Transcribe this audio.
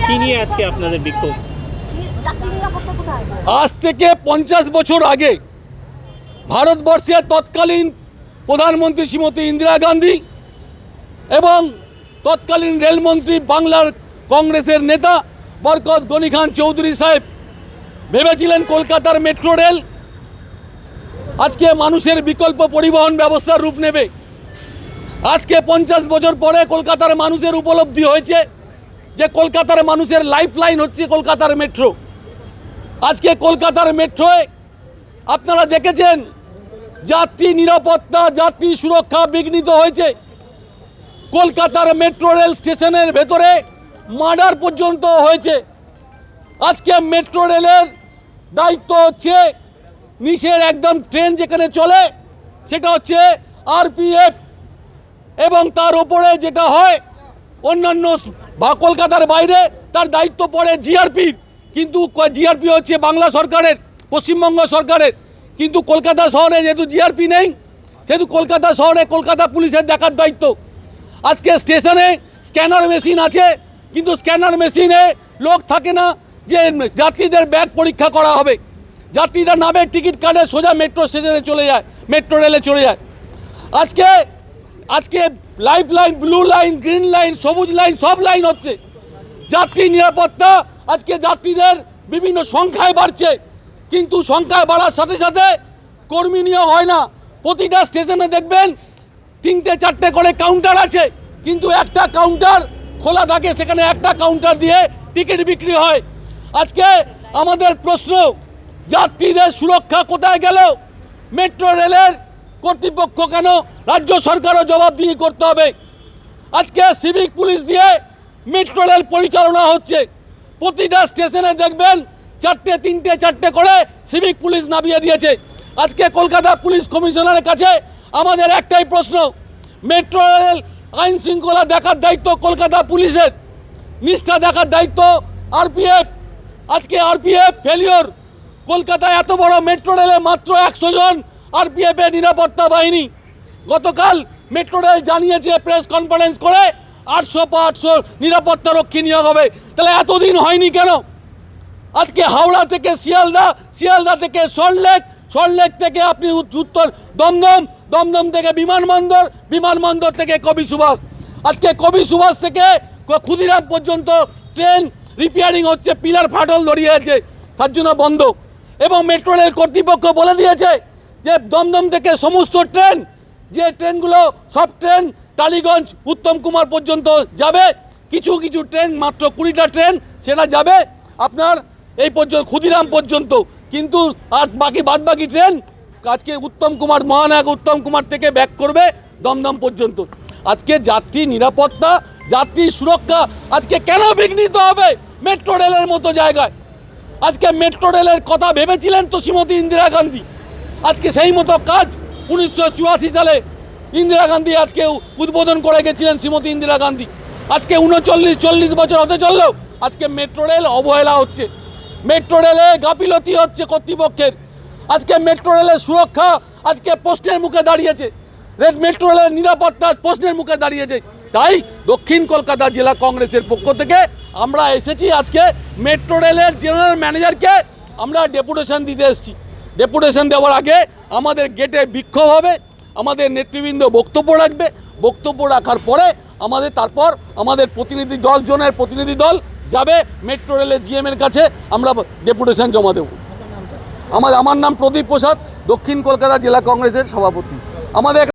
কি নিয়ে আজকে আপনাদের বিক্ষোভ? আজ থেকে 50 বছর আগে ভারতবর্ষের তৎকালীন প্রধানমন্ত্রী শ্রীমতী ইন্দিরা গান্ধী এবং তৎকালীন রেলমন্ত্রী বাংলার কংগ্রেসের নেতা বরকত গনি খান চৌধুরী সাহেব ভেবেছিলেন কলকাতার মেট্রো রেল আজকে মানুষের বিকল্প পরিবহন ব্যবস্থার রূপ নেবে। আজকে 50 বছর পরে কলকাতার মানুষের উপলব্ধি হয়েছে যে কলকাতার মানুষের লাইফলাইন হচ্ছে কলকাতার মেট্রো। আজকে কলকাতার মেট্রোয় আপনারা দেখেছেন যাত্রী নিরাপত্তা, যাত্রী সুরক্ষা বিঘ্নিত হয়েছে। কলকাতার মেট্রো রেল স্টেশনের ভেতরে মার্ডার পর্যন্ত হয়েছে। আজকে মেট্রো রেলের দায়িত্ব হচ্ছে নিচের একদম ট্রেন যেখানে চলে সেটা হচ্ছে আরপিএফ, এবং তার ওপরে যেটা হয় অন্যান্য বা কলকাতার বাইরে তার দায়িত্ব পড়ে জিআরপির। কিন্তু জিআরপি হচ্ছে বাংলা সরকারের, পশ্চিমবঙ্গ সরকারের। কিন্তু কলকাতা শহরে যেহেতু জিআরপি নেই সেহেতু কলকাতা শহরে কলকাতা পুলিশের দেখার দায়িত্ব। আজকে স্টেশনে স্ক্যানার মেশিন আছে, কিন্তু স্ক্যানার মেশিনে লোক থাকে না যে যাত্রীদের ব্যাগ পরীক্ষা করা হবে। যাত্রীরা নামে টিকিট কাটে সোজা মেট্রো স্টেশনে চলে যায়, মেট্রো রেলে চলে যায়। আজকে life line, blue line, green line, সবুজ লাইন, সব লাইন হচ্ছে। যাত্রী নিরাপত্তা আজকে যাত্রীদের বিভিন্ন সংখ্যায় বাড়ছে, কিন্তু সংখ্যায় বাড়ার সাথে সাথে কর্মী নিয়োগ হয় না। প্রতিটা স্টেশনে দেখবেন 3-4টে করে কাউন্টার আছে, কিন্তু একটা কাউন্টার খোলা থাকে, সেখানে একটা কাউন্টার দিয়ে টিকিট বিক্রি হয়। আজকে আমাদের প্রশ্ন, যাত্রীদের সুরক্ষা কোথায় গেল? মেট্রো রেলের কর্তৃপক্ষ কেন? রাজ্য সরকারও জবাবদিহি করতে হবে। আজকে সিভিক পুলিশ দিয়ে মেট্রো রেল পরিচালনা হচ্ছে। প্রতিটা স্টেশনে দেখবেন 3-4টে করে সিভিক পুলিশ নামিয়ে দিয়েছে। আজকে কলকাতা পুলিশ কমিশনারের কাছে আমাদের একটাই প্রশ্ন, মেট্রো রেল আইন শৃঙ্খলা দেখার দায়িত্ব কলকাতা পুলিশের, নিষ্ঠা দেখার দায়িত্ব আরপিএফ। আজকে আরপিএফ ফেলিওর। কলকাতায় এত বড় মেট্রো রেলে মাত্র 100 জন আরপিএফের নিরাপত্তা বাহিনী। গতকাল মেট্রো রেল জানিয়েছে প্রেস কনফারেন্স করে 800 নিরাপত্তা রক্ষী নিয়োগ হবে। তাহলে এতদিন হয়নি কেন? আজকে হাওড়া থেকে শিয়ালদা, শিয়ালদা থেকে সল্টলেক থেকে আপনি উত্তর দমদম, দমদম থেকে বিমানবন্দর, বিমানবন্দর থেকে কবি সুভাষ। আজকে কবি সুভাষ থেকে ক্ষুদিরাম পর্যন্ত ট্রেন রিপেয়ারিং হচ্ছে, পিলার ফাটল ধরিয়ে আছে, তার জন্য বন্ধ। এবং মেট্রো রেল কর্তৃপক্ষ বলে দিয়েছে যে দমদম থেকে সমস্ত ট্রেন, যে ট্রেনগুলো সব ট্রেন টালিগঞ্জ উত্তম কুমার পর্যন্ত যাবে, কিছু কিছু ট্রেন মাত্র 20টা ট্রেন সেটা যাবে আপনার এই পর্যন্ত ক্ষুদিরাম পর্যন্ত, কিন্তু আর বাকি ট্রেন আজকে উত্তম কুমার, মহানায়ক উত্তম কুমার থেকে ব্যাক করবে দমদম পর্যন্ত। আজকে যাত্রী নিরাপত্তা, যাত্রী সুরক্ষা আজকে কেন বিঘ্নিত হবে মেট্রো রেলের মতো জায়গায়? আজকে মেট্রো রেলের কথা ভেবেছিলেন তো শ্রীমতী ইন্দিরা গান্ধী। আজকে সেই মতো কাজ 1984 সালে ইন্দিরা গান্ধী আজকে উদ্বোধন করে গেছিলেন শ্রীমতী ইন্দিরা গান্ধী। আজকে 39-40 বছর হতে চললেও আজকে মেট্রো রেল অবহেলা হচ্ছে, মেট্রো রেলে গাফিলতি হচ্ছে কর্তৃপক্ষের। আজকে মেট্রো রেলের সুরক্ষা আজকে প্রশ্নের মুখে দাঁড়িয়েছে, মেট্রো রেলের নিরাপত্তা প্রশ্নের মুখে দাঁড়িয়েছে। তাই দক্ষিণ কলকাতা জেলা কংগ্রেসের পক্ষ থেকে আমরা এসেছি আজকে মেট্রো রেলের জেনারেল ম্যানেজারকে আমরা ডেপুটেশন দিতে এসেছি। ডেপুটেশন দেওয়ার আগে আমাদের গেটে বিক্ষোভ হবে, আমাদের নেতৃবৃন্দ বক্তব্য রাখবে, বক্তব্য রাখার পরে তারপর আমাদের প্রতিনিধি 10 জনের প্রতিনিধি দল যাবে মেট্রো রেলের জিএমের কাছে, আমরা ডেপুটেশন জমা দেব। আমার নাম প্রদীপ প্রসাদ, দক্ষিণ কলকাতা জেলা কংগ্রেসের সভাপতি। আমাদের